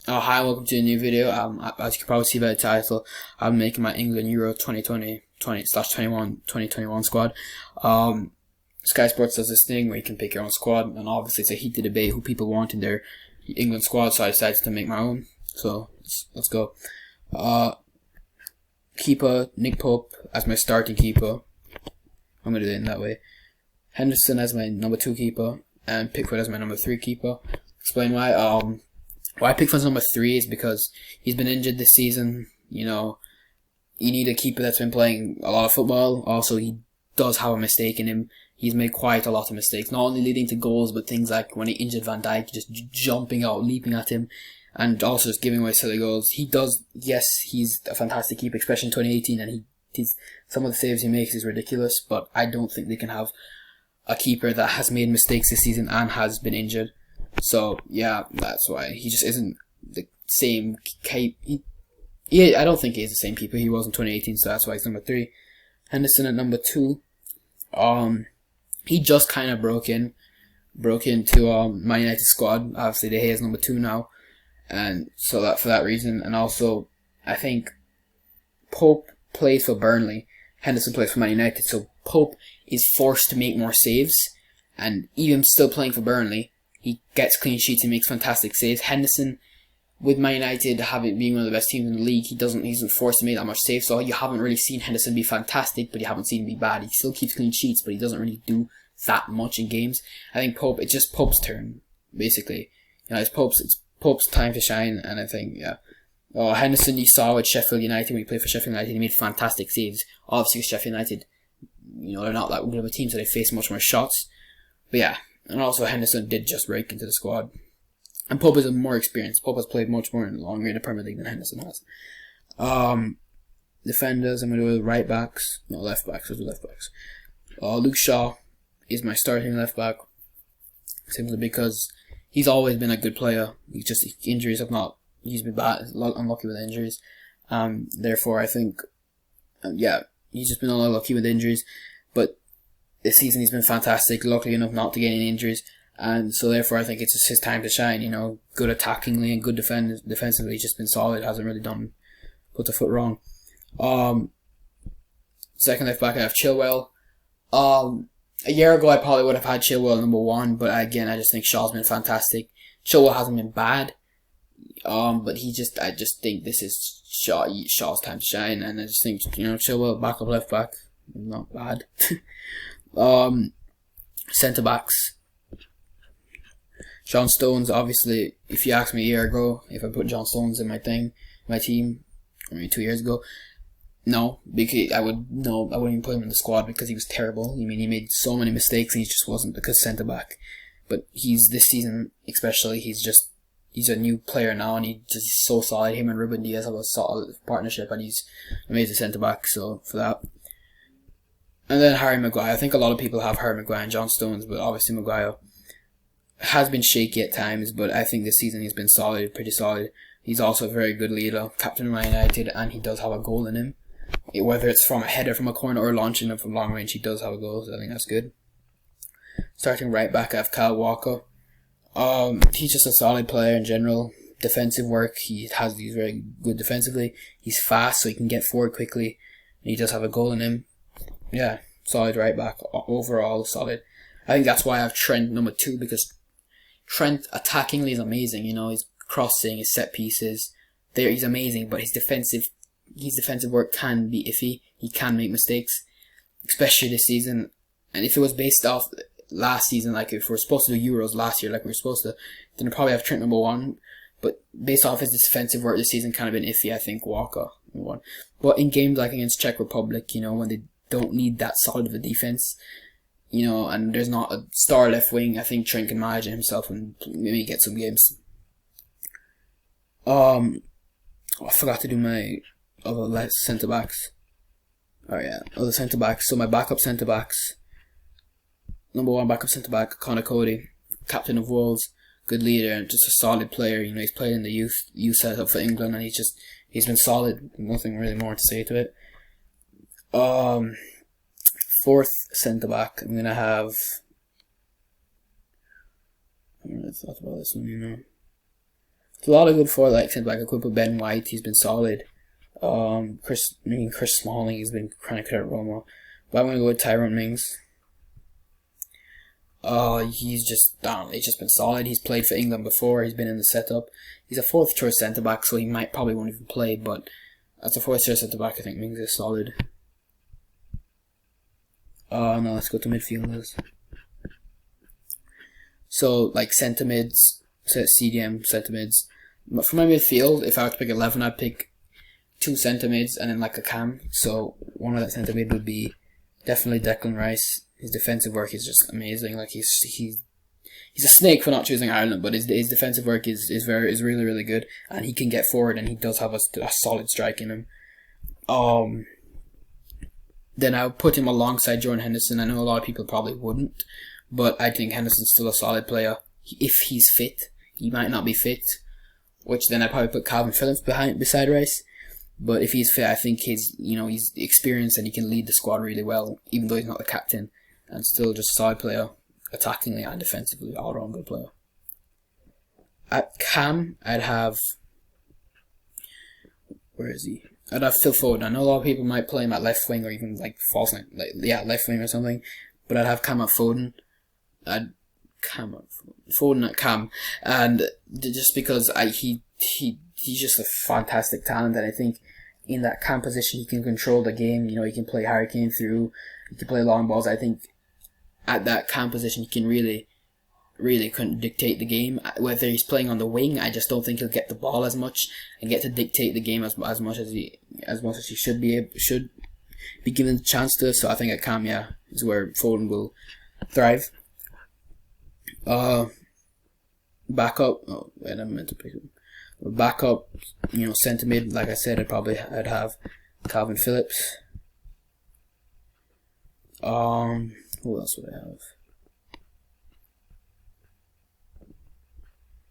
Hi, welcome to a new video. As you can probably see by the title, I'm making my England Euro 2020/21 squad. Sky Sports does this thing where you can pick your own squad, and obviously it's a heated debate who people want in their England squad, so I decided to make my own. So let's go. Keeper, Nick Pope as my starting keeper. I'm going to do it in that way. Henderson as my number 2 keeper, and Pickford as my number 3 keeper. Explain why. Why Pickford's number 3 is because he's been injured this season. You know, you need a keeper that's been playing a lot of football. Also, he does have a mistake in him. He's made quite a lot of mistakes, not only leading to goals, but things like when he injured Van Dijk, just jumping out, leaping at him, and also just giving away silly goals. He does, yes, he's a fantastic keeper, especially in 2018, and he's some of the saves he makes is ridiculous, but I don't think they can have a keeper that has made mistakes this season and has been injured. So, yeah, that's why. He just isn't the same keeper. I don't think he's the same keeper he was in 2018, so that's why he's number 3. Henderson at number 2. He just kind of broke into Man United squad. Obviously, De Gea is number 2 now, and so that for that reason. And also, I think Pope plays for Burnley. Henderson plays for Man United, so Pope is forced to make more saves, and even still playing for Burnley, he gets clean sheets and makes fantastic saves. Henderson, with Man United being one of the best teams in the league, he isn't forced to make that much saves, so you haven't really seen Henderson be fantastic, but you haven't seen him be bad. He still keeps clean sheets, but he doesn't really do that much in games. I think it's just Pope's turn, basically. You know, it's Pope's time to shine, and I think, yeah. Henderson, you saw with Sheffield United, when he played for Sheffield United, he made fantastic saves. Obviously, with Sheffield United, you know, they're not that good of a team, so they face much more shots. But yeah, and also Henderson did just break into the squad. And Pope is more experienced. Pope has played much more and longer in the Premier League than Henderson has. Defenders, I'm going to do left backs. Let's do left backs. Luke Shaw is my starting left back, simply because he's always been a good player. Injuries have not. He's been bad, unlucky with injuries. Therefore, I think, he's just been unlucky with injuries. But this season he's been fantastic, luckily enough not to get any injuries. And so therefore I think it's just his time to shine, you know, good attackingly and good defensively. He's just been solid, hasn't really put the foot wrong. Second left back I have Chilwell. A year ago I probably would have had Chilwell number 1, but again I just think Shaw's been fantastic. Chilwell hasn't been bad, but I just think this is Shaw's time to shine, and I just think, you know, Chilwell backup left back, not bad. Centre backs. John Stones, obviously, if you asked me a year ago if I put John Stones in my team, maybe 2 years ago, no, because I wouldn't even put him in the squad because he was terrible. I mean, he made so many mistakes and he just wasn't the good centre back. But this season especially, he's a new player now, and he's so solid. Him and Ruben Diaz have a solid partnership, and he's amazing centre back. So for that. And then Harry Maguire. I think a lot of people have Harry Maguire and John Stones, but obviously Maguire has been shaky at times, but I think this season he's been solid, pretty solid. He's also a very good leader, captain of Man United, and he does have a goal in him. Whether it's from a header from a corner or launching him from long range, he does have a goal, so I think that's good. Starting right back, I have Kyle Walker. He's just a solid player in general. Defensive work, he's very good defensively. He's fast, so he can get forward quickly, and he does have a goal in him. Yeah, solid right back. Overall, solid. I think that's why I have Trent number 2, because Trent attackingly is amazing. You know, his crossing, his set pieces, he's amazing. But his defensive work can be iffy. He can make mistakes, especially this season. And if it was based off last season, like if we're supposed to do Euros last year, like we were supposed to, then I'd probably have Trent number 1. But based off his defensive work this season, kind of been iffy. I think Walker number 1. But in games like against Czech Republic, you know, when they don't need that solid of a defense, you know, and there's not a star left wing, I think Trent can manage it himself and maybe get some games. I forgot to do my other centre backs. Other centre backs. So my backup centre backs. Number 1 backup centre back, Conor Cody, captain of Wolves, good leader and just a solid player. You know, he's played in the youth setup for England, and he's been solid. Nothing really more to say to it. Fourth centre back, I'm gonna have. I haven't really thought about this one, you know. There's a lot of good for like centre back. I could put Ben White. He's been solid. Chris Smalling. He's been kind of good at Roma. But I'm gonna go with Tyrone Mings. He's just, I don't know, he's just been solid. He's played for England before. He's been in the setup. He's a fourth choice centre back, so he probably won't even play. But as a fourth choice centre back, I think Mings is solid. No, let's go to midfielders. So like centre mids, CDM centre mids. But for my midfield, if I were to pick 11, I'd pick 2 centre mids and then like a cam. So one of that centre mid would be definitely Declan Rice. His defensive work is just amazing. Like he's a snake for not choosing Ireland, but his defensive work is really, really good, and he can get forward, and he does have a solid strike in him. Then I would put him alongside Jordan Henderson. I know a lot of people probably wouldn't, but I think Henderson's still a solid player if he's fit. He might not be fit, which then I'd probably put Calvin Phillips beside Rice. But if he's fit, I think he's experienced and he can lead the squad really well, even though he's not the captain, and still just a solid player, attackingly and defensively, all around good player. At cam, I'd have, where is he? I'd have Phil Foden. I know a lot of people might play him at left wing or even like false nine, left wing or something, but I'd have Cam at Foden. Foden at Cam, and just because he's just a fantastic talent, and I think in that Cam position he can control the game. He can play Harry Kane through, he can play long balls. I think at that Cam position he can really couldn't dictate the game. Whether he's playing on the wing, I just don't think he'll get the ball as much and get to dictate the game as much as he should be given the chance to. So I think at Cam, is where Foden will thrive. Backup. Oh wait, I meant to pick him. Backup, centre mid. Like I said, I'd have Calvin Phillips. Who else would I have?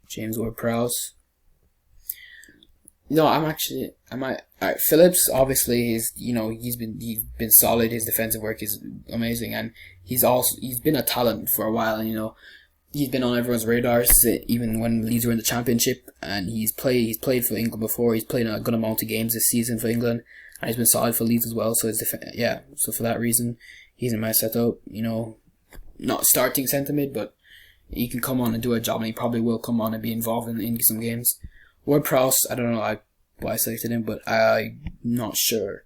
James Ward-Prowse. No, alright, Phillips, obviously, he's been solid. His defensive work is amazing, and he's been a talent for a while, and he's been on everyone's radars even when Leeds were in the Championship, and he's played for England before. He's played a good amount of games this season for England, and he's been solid for Leeds as well. So so for that reason, he's in my setup. Not starting centre mid, but he can come on and do a job, and he probably will come on and be involved in some games. Ward-Prowse, I don't know why I selected him, but I'm not sure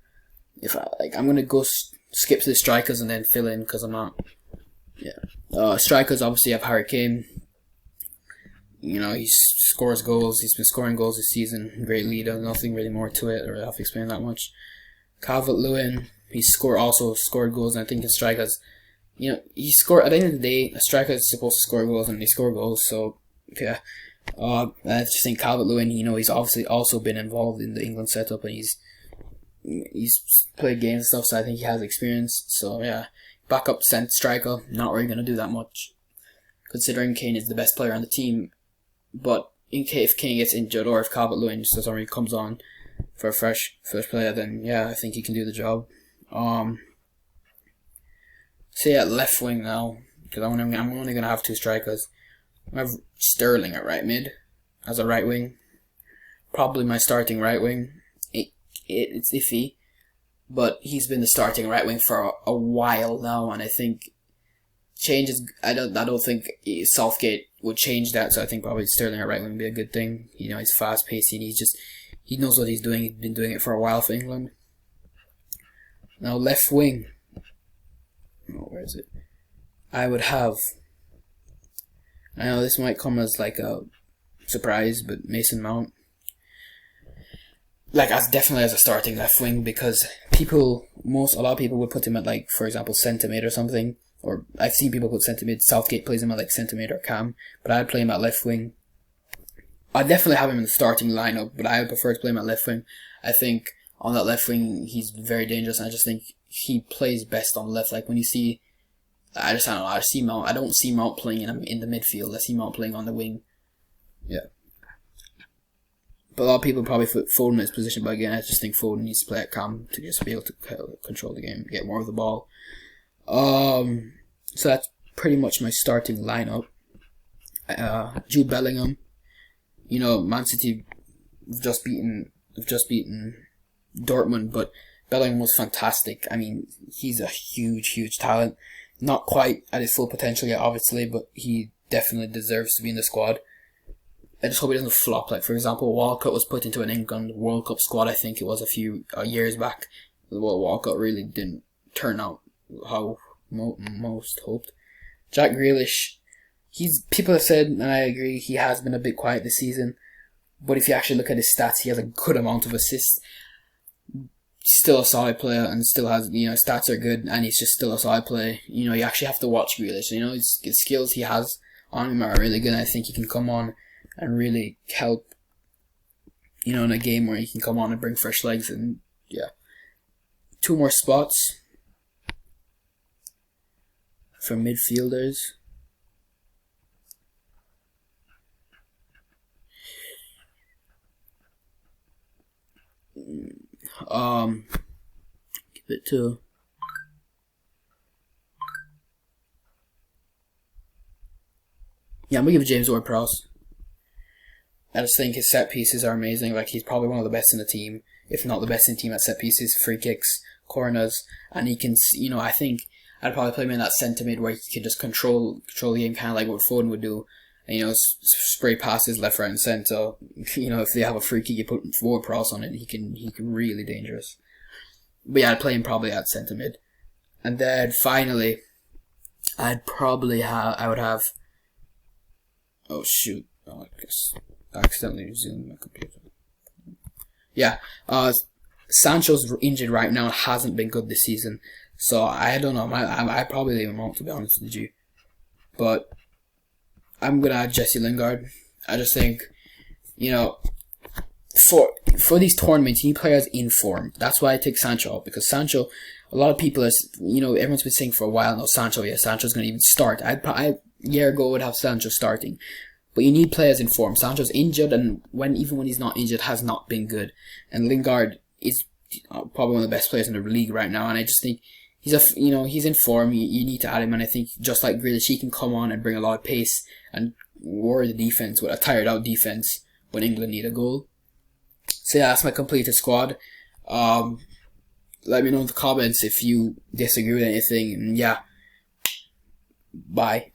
if I'm gonna go skip to the strikers and then fill in because I'm not. Strikers obviously have Harry Kane. He scores goals. He's been scoring goals this season. Great leader. Nothing really more to it, or I have to explain that much. Calvert-Lewin, he also scored goals, and I think in strikers, he scored. At the end of the day, a striker is supposed to score goals, and they score goals. So yeah, I just think Calvert-Lewin, he's obviously also been involved in the England setup, and he's played games and stuff. So I think he has experience. So yeah, backup striker, not really gonna do that much, considering Kane is the best player on the team. But if Kane gets injured, or if Calvert-Lewin just for some reason comes on for a fresh first player, then I think he can do the job. At left wing now, because I'm only gonna have 2 strikers. I have Sterling at right mid as a right wing. Probably my starting right wing. It's iffy, but he's been the starting right wing for a while now, and I think changes. I don't think Southgate would change that, so I think probably Sterling at right wing would be a good thing. He's fast paced, and he knows what he's doing. He's been doing it for a while for England. Now left wing. Oh, where is it? I would have. I know this might come as like a surprise, but Mason Mount. Definitely as a starting left wing, because a lot of people would put him at for example, centre mid or something. Or I've seen people put centre mid. Southgate plays him at centre mid or cam, but I'd play him at left wing. I'd definitely have him in the starting lineup, but I would prefer to play him at left wing. I think on that left wing he's very dangerous, and I just think he plays best on the left. When you see, I don't know. I don't see Mount playing in the midfield. I see Mount playing on the wing. Yeah. But a lot of people probably put Foden in his position, but again, I just think Foden needs to play at cam to just be able to control the game, get more of the ball. So that's pretty much my starting lineup. Jude Bellingham, Man City have just beaten Dortmund, but Bellingham was fantastic. I mean, he's a huge talent. Not quite at his full potential yet, obviously, but he definitely deserves to be in the squad. I just hope he doesn't flop. Like, for example, Walcott was put into an England World Cup squad, I think it was a few years back. Well, Walcott really didn't turn out how most hoped. Jack Grealish, people have said, and I agree, he has been a bit quiet this season. But if you actually look at his stats, he has a good amount of assists. Still a solid player, and still has, his stats are good, and he's just still a solid player. You actually have to watch Grealish. His skills he has on him are really good. I think he can come on and really help, in a game where he can come on and bring fresh legs. And yeah, 2 more spots for midfielders. Give it to I'm gonna give James Ward-Prowse. I just think his set pieces are amazing. Like, he's probably one of the best in the team, if not the best in the team at set pieces, free kicks, corners, and he can, I think I'd probably play him in that centre mid where he can just control the game, kind of like what Foden would do, and spray passes left, right, and centre. If they have a free kick, you put Ward-Prowse on it, he can really dangerous. But yeah, I'd play him probably at centre mid, and then finally, I would have. Oh shoot! Oh, I guess I accidentally zoomed my computer. Yeah, Sancho's injured right now and hasn't been good this season, so I don't know. I probably leave him out, to be honest with you. But I'm gonna add Jesse Lingard. I just think, for these tournaments, you need players in form. That's why I take Sancho out, because Sancho, a lot of people, everyone's been saying for a while, no, Sancho's gonna even start. A year ago would have Sancho starting. But you need players in form. Sancho's injured, and even when he's not injured, has not been good. And Lingard is probably one of the best players in the league right now. And I just think he's in form. You need to add him, and I think just like Grealish, he can come on and bring a lot of pace and worry the defense with a tired out defense when England need a goal. So yeah, that's my completed squad. Let me know in the comments if you disagree with anything. And yeah, bye.